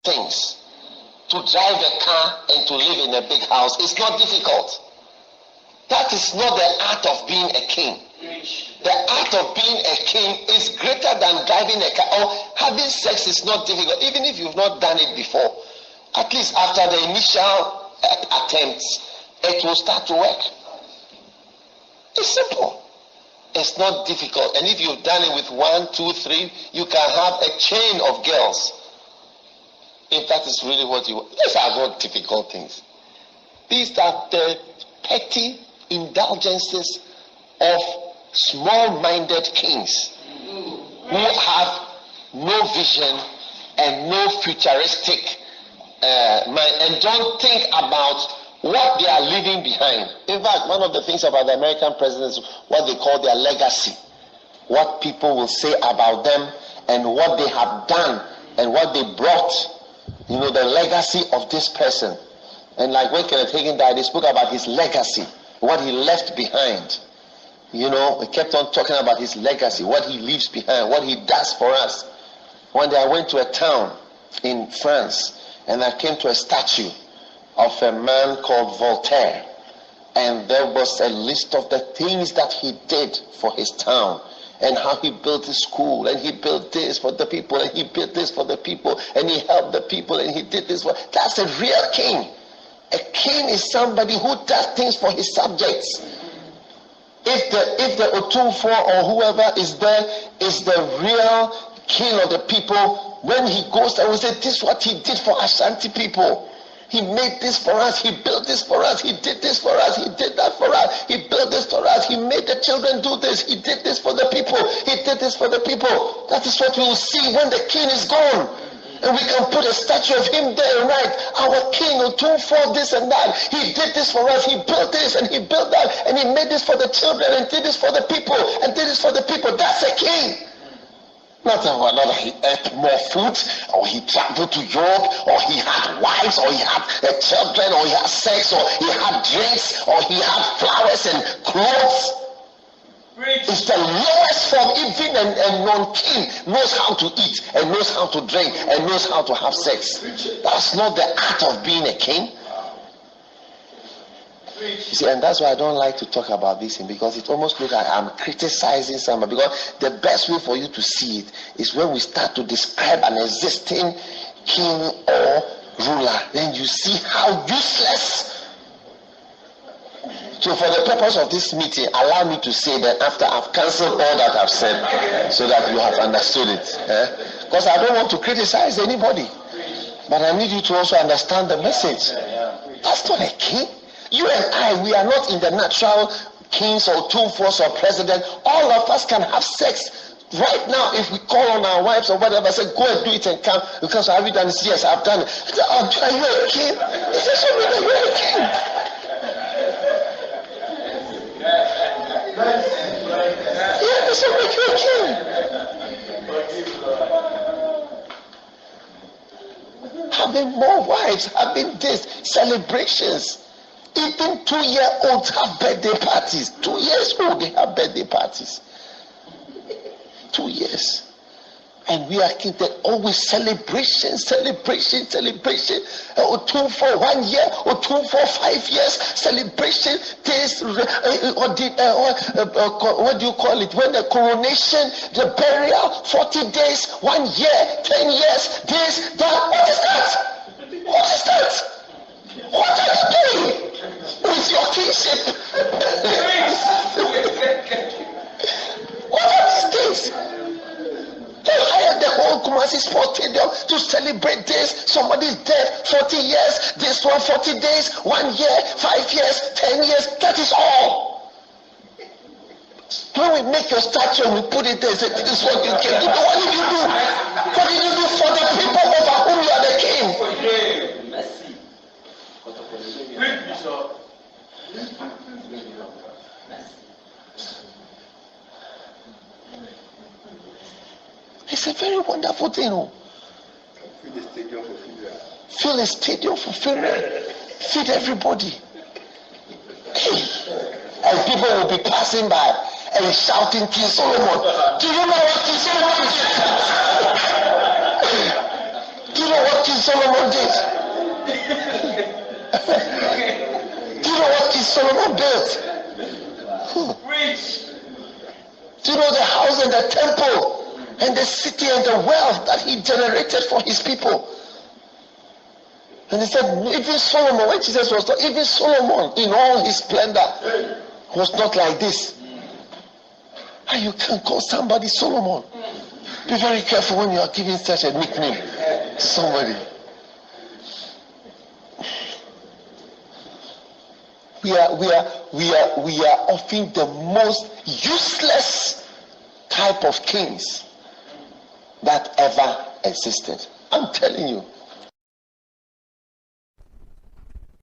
things. To drive a car and to live in a big house is not difficult. That is not the art of being a king. The art of being a king is greater than driving a car. Or having sex is not difficult. Even if you've not done it before, at least after the initial attempts, it will start to work. It's simple. It's not difficult. And if you've done it with 1, 2, 3, you can have a chain of girls. If that is really what you want. These are not difficult things. These are the petty indulgences of small-minded kings who have no vision and no futuristic mind and don't think about what they are leaving behind. In fact, one of the things about the American presidents is what they call their legacy. What people will say about them and what they have done and what they brought. You know, the legacy of this person. And like when Kenneth Hagin died, they spoke about his legacy, what he left behind. You know, he kept on talking about his legacy, what he leaves behind, what he does for us. One day I went to a town in France and I came to a statue of a man called Voltaire. And there was a list of the things that he did for his town. And how he built his school, and he built this for the people, and he built this for the people, and he helped the people, and he did this. That's a real king. A king is somebody who does things for his subjects. If the Otumfou or whoever is there is the real king of the people, when he goes there, we say, this is what he did for Ashanti people. He made this for us. He built this for us. He did this for us. He did that for us. He built this for us. He made the children do this. He did this for the people. He did this for the people. That is what we will see when the king is gone. And we can put a statue of him there and write, our king Otumfou this and that. He did this for us. He built this and he built that. And he made this for the children and did this for the people and did this for the people. That's a king. Not that he ate more food, or he traveled to Europe, or he had wives, or he had children, or he had sex, or he had drinks, or he had flowers and clothes. It's the lowest form. Even a non-king knows how to eat, and knows how to drink, and knows how to have sex. That's not the art of being a king. You see, and that's why I don't like to talk about this thing, because it almost looks like I'm criticizing somebody. Because the best way for you to see it is when we start to describe an existing king or ruler. Then you see how useless. So for the purpose of this meeting, allow me to say that after I've cancelled all that I've said, so that you have understood it. Because I don't want to criticize anybody. But I need you to also understand the message. That's not a king. You and I, we are not in the natural kings or Otumfous or president. All of us can have sex right now if we call on our wives or whatever. Say, go and do it and come. Because have you done it? Yes, I've done it. Say, oh, are you a king? It doesn't mean that you're a king. Yeah, it doesn't make you a king. Having more wives, having this, celebrations. Even 2-year-olds have birthday parties. 2 years old, they have birthday parties. 2 years. And we are kids, always celebration. Otumfou 1 year, Otumfou 5 years, celebration. This, what do you call it? When the coronation, the burial, 40 days, 1 year, 10 years, this, that. What is that? What is that? What are you doing with your kingship? What are these things? They hired the whole Kumasi Sports Stadium to celebrate this. Somebody's dead, 40 years. This one, 40 days, 1 year, 5 years, 10 years. That is all. When we make your statue and we put it there, say, this is what you can do. What did you do? What did you do for the people over whom you are the king? It's a very wonderful thing. Fill a stadium for funeral. Feed everybody. And people will be passing by and shouting, King Solomon. Do you know what King Solomon did? Do you know what King Solomon did? Do you know what King Solomon built? Do you know the house and the temple and the city and the wealth that he generated for his people? And he said, even Solomon, when Jesus was talking, even Solomon in all his splendor was not like this. And you can call somebody Solomon. Be very careful when you are giving such a nickname to somebody. We are often the most useless type of kings that ever existed. I'm telling you.